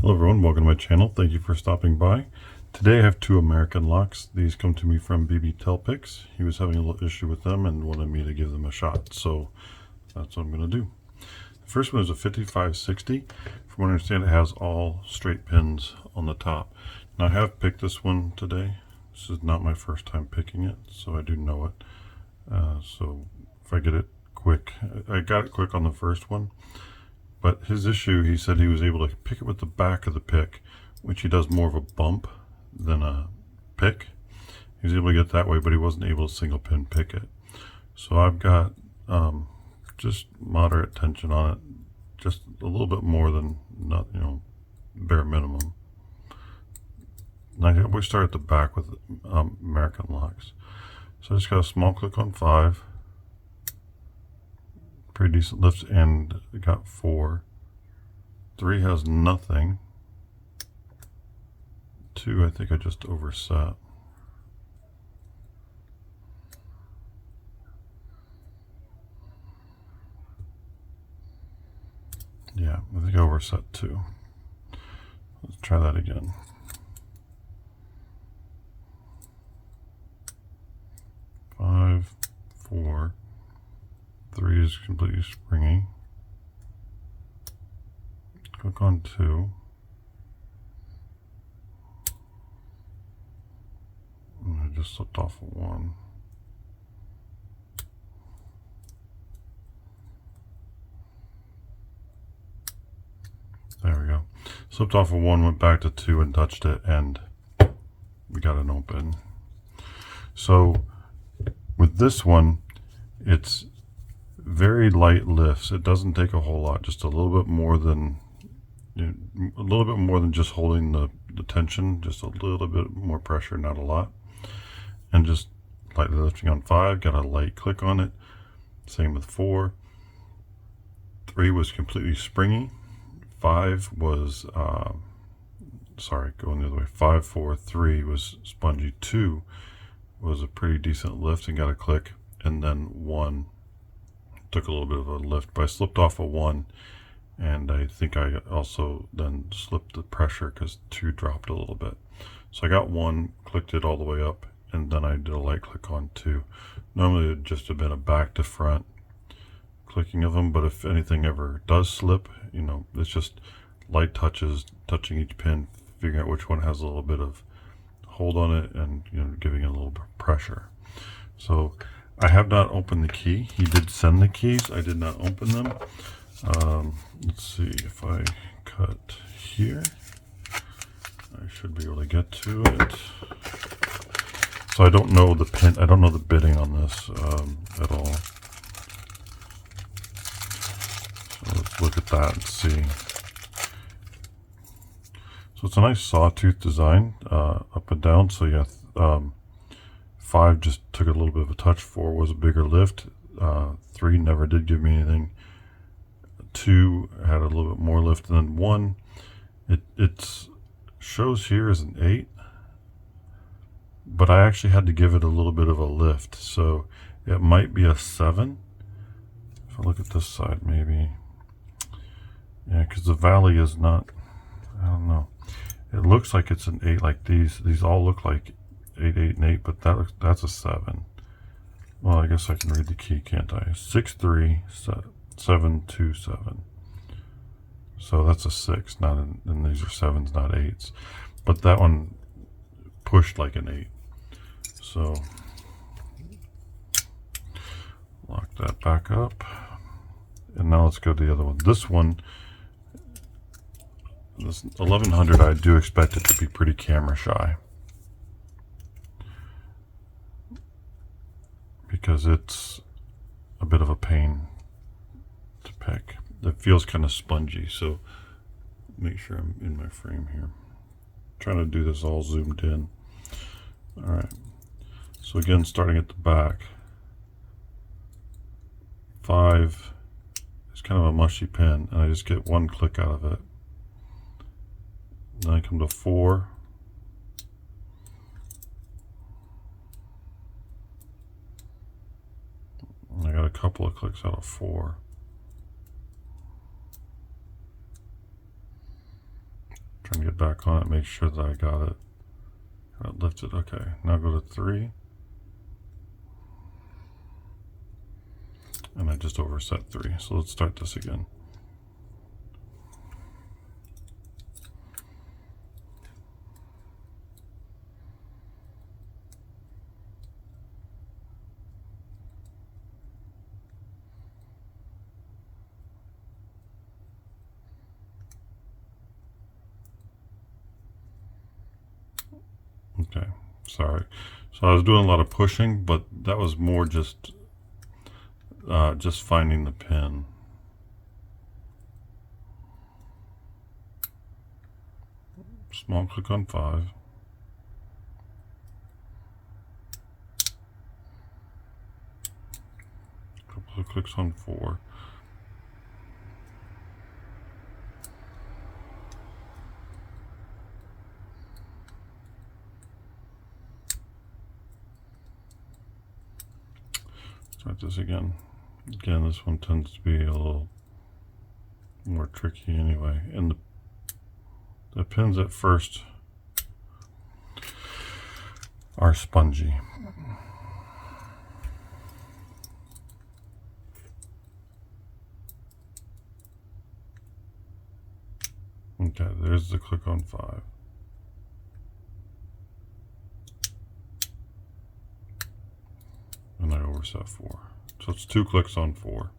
Hello everyone, welcome to my channel. Thank you for stopping by. Today I have two American locks. These come to me from BBTelPix. He was having a little issue with them and wanted me to give them a shot, so that's what I'm going to do. The first one is a 5560. From what I understand, it has all straight pins on the top. Now I have picked this one today. This is not my first time picking it, so I do know it. So if I get it quick, I got it quick on the first one. But his issue, he said he was able to pick it with the back of the pick, which he does more of a bump than a pick. He was able to get that way, but he wasn't able to single pin pick it. So I've got just moderate tension on it, just a little bit more than not, bare minimum. Now we start at the back with American locks. So I just got a small click on 5. Pretty decent lifts, and it got 4. 3 has nothing. 2, I think I just overset. Yeah, I think I overset 2. Let's try that again. Five, 4. 3 is completely springy. Click on 2. And I just slipped off a 1. There we go. Slipped off a 1, went back to 2 and touched it, and we got an open. So with this one, it's very light lifts. It doesn't take a whole lot, just a little bit more than just holding the tension, just a little bit more pressure, not a lot. And just lightly lifting on 5, got a light click on it. Same with 4. 3 was completely springy. 5 was going the other way. 5, 4, 3 was spongy. 2 was a pretty decent lift and got a click, and then 1 took a little bit of a lift, but I slipped off a 1, and I think I also then slipped the pressure because 2 dropped a little bit. So I got 1, clicked it all the way up, and then I did a light click on 2. Normally it would just have been a back to front clicking of them, but if anything ever does slip, it's just light touches, touching each pin, figuring out which one has a little bit of hold on it, and giving it a little bit of pressure. So I have not opened the key. He did send the keys. I did not open them. Let's see if I cut here. I should be able to get to it. So I don't know the pin. I don't know the bitting on this at all. So let's look at that and see. So it's a nice sawtooth design, up and down. So yeah. 5 just took a little bit of a touch. 4 was a bigger lift. 3 never did give me anything. 2 had a little bit more lift, and then 1, it shows here as an 8, but I actually had to give it a little bit of a lift, so it might be a 7. If I look at this side, maybe, yeah, because the valley is not, I don't know. It looks like it's an 8, like these all look like 8, 8, and 8, but that's a 7. Well, I guess I can read the key, can't I? 6, 3, 7, 2, 7. So that's a 6, and these are 7s, not 8s. But that one pushed like an 8. So lock that back up. And now let's go to the other one. This one, this 1100, I do expect it to be pretty camera shy, because it's a bit of a pain to pick. It feels kind of spongy, so make sure I'm in my frame here. I'm trying to do this all zoomed in. All right, so again, starting at the back, 5 is kind of a mushy pin, and I just get 1 click out of it. Then I come to 4. I got a couple of clicks out of 4. get back on it, make sure that I got it lifted. Okay, now go to 3. And I just overset 3. So let's start this again. Okay, sorry. So I was doing a lot of pushing, but that was more just finding the pin. Small click on 5. Couple of clicks on 4. Start this again. Again, this one tends to be a little more tricky anyway. And the pins at first are spongy. Okay, there's the click on 5. And I overset 4. So it's 2 clicks on 4.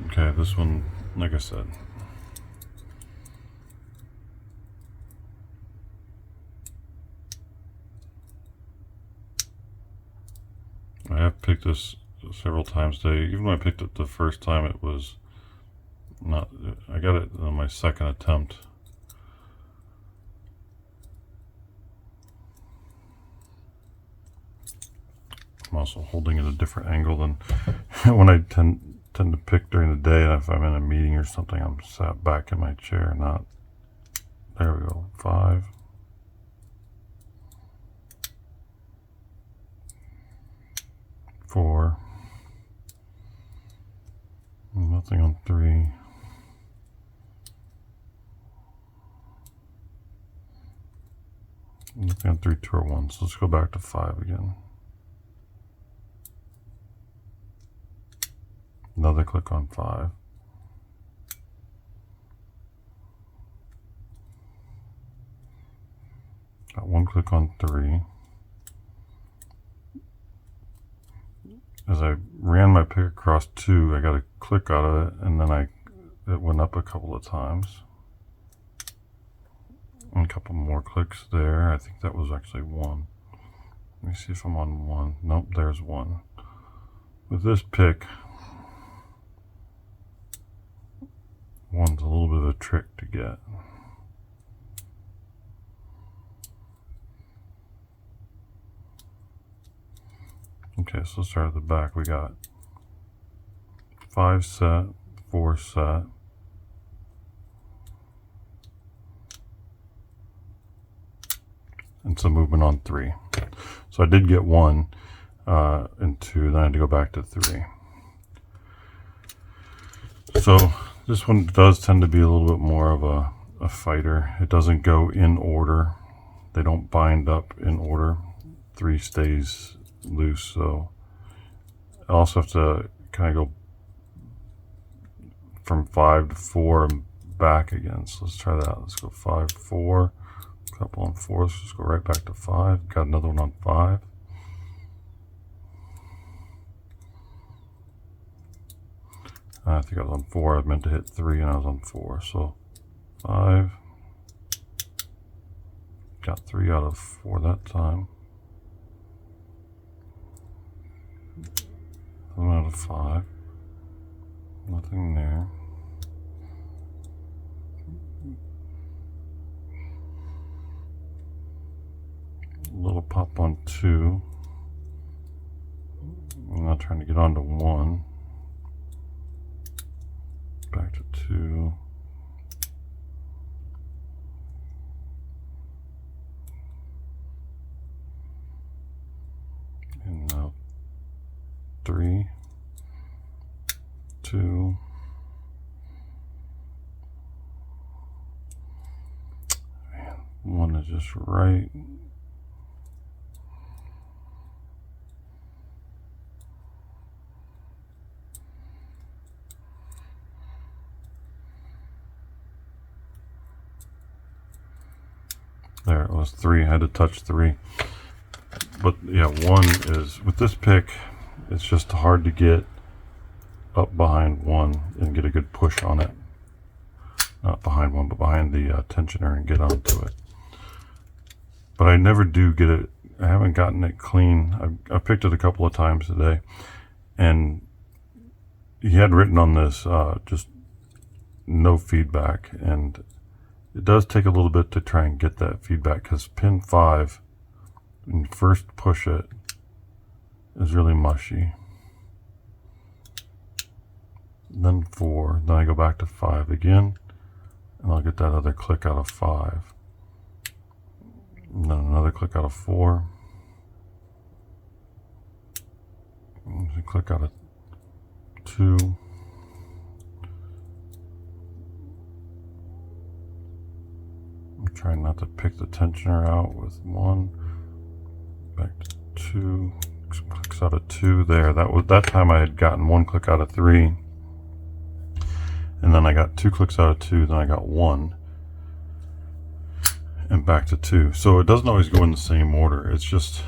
Okay, this one, like I said, I have picked this several times today. Even when I picked it the first time, it was not, I got it on my second attempt. I'm also holding it at a different angle than when I tend to pick during the day, and if I'm in a meeting or something, I'm sat back in my chair, not, there we go, 5. Four. Nothing on 3. Nothing on 3, 2, or 1. So let's go back to 5 again. Another click on 5. Got 1 click on 3. As I ran my pick across 2, I got a click out of it, and then it went up a couple of times. And a couple more clicks there. I think that was actually 1. Let me see if I'm on 1. Nope, there's 1. With this pick, 1's a little bit of a trick to get. Okay, so let's start at the back. We got 5 set, 4 set, and some movement on 3. So I did get 1 and 2, then I had to go back to 3. So this one does tend to be a little bit more of a fighter. It doesn't go in order. They don't bind up in order. 3 stays loose, so I also have to kind of go from 5 to 4 and back again. So let's try that. Let's go 5, 4, couple on 4. Let's just go right back to 5. Got another one on 5. I think I was on 4. I meant to hit 3 and I was on 4. So 5. Got 3 out of 4 that time. 1 out of 5. Nothing there. little pop on 2. I'm not trying to get onto 1. Back to 2. And now 3, 2. Man, 1 is just right. There it was, 3. I had to touch 3. But yeah, 1 is, with this pick, it's just hard to get up behind 1 and get a good push on it. Not behind 1, but behind the tensioner and get onto it. But I never do get it. I haven't gotten it clean. I picked it a couple of times today, and he had written on this just no feedback, and it does take a little bit to try and get that feedback, because pin 5, when you first push it, is really mushy. Then 4, then I go back to 5 again, and I'll get that other click out of 5. And then another click out of 4. And a click out of 2. I'm trying not to pick the tensioner out with 1. Back to 2. Clicks out of 2 there. That time I had gotten 1 click out of 3. And then I got 2 clicks out of 2, then I got 1. And back to 2. So it doesn't always go in the same order. It's just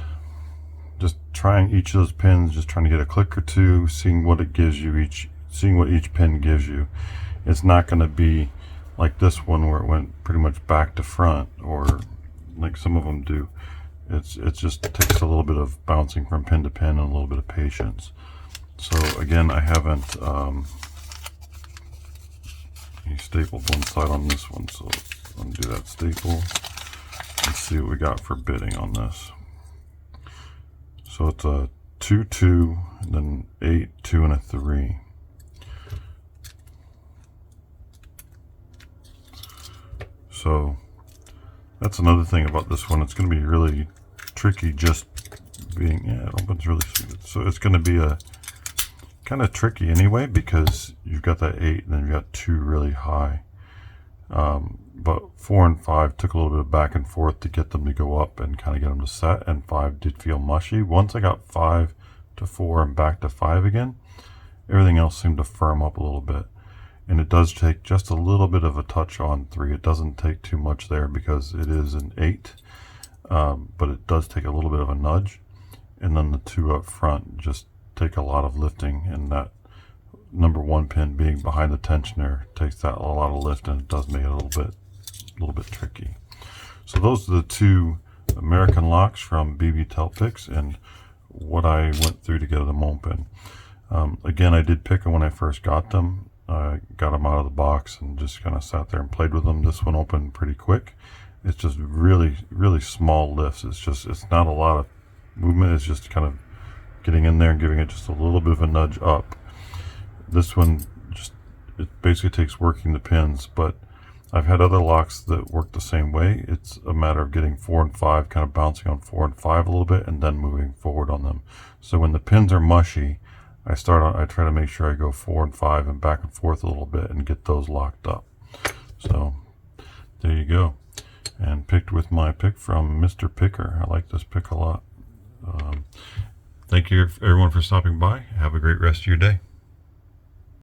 trying each of those pins, just trying to get a click or 2, seeing what it gives you, seeing what each pin gives you. It's not going to be like this one where it went pretty much back to front, or like some of them do. It just takes a little bit of bouncing from pin to pin and a little bit of patience. So again, I haven't stapled one side on this one, so let's undo that staple and see what we got for bidding on this. So it's a 2, 2, and then 8, 2, and a 3. So that's another thing about this one. It's going to be really tricky just being, yeah, it opens really sweet. So it's going to be a kind of tricky anyway, because you've got that 8 and then you've got 2 really high. But 4 and 5 took a little bit of back and forth to get them to go up and kind of get them to set, and 5 did feel mushy. Once I got 5 to 4 and back to 5 again, everything else seemed to firm up a little bit. And it does take just a little bit of a touch on 3. It doesn't take too much there because it is an 8, but it does take a little bit of a nudge. And then the 2 up front just take a lot of lifting, and that number 1 pin being behind the tensioner takes that a lot of lift, and it does make it a little bit tricky. So those are the 2 American locks from BBTelPix and what I went through to get them open. Again, I did pick them when I first got them. I got them out of the box and just kind of sat there and played with them. This one opened pretty quick. It's just really, really small lifts. It's not a lot of movement. It's just kind of getting in there and giving it just a little bit of a nudge up. This one it basically takes working the pins, but I've had other locks that work the same way. It's a matter of getting 4 and 5, kind of bouncing on 4 and 5 a little bit, and then moving forward on them. So when the pins are mushy, I try to make sure I go 4 and 5 and back and forth a little bit and get those locked up. So there you go. And picked with my pick from Mr. Picker. I like this pick a lot. Thank you everyone for stopping by. Have a great rest of your day.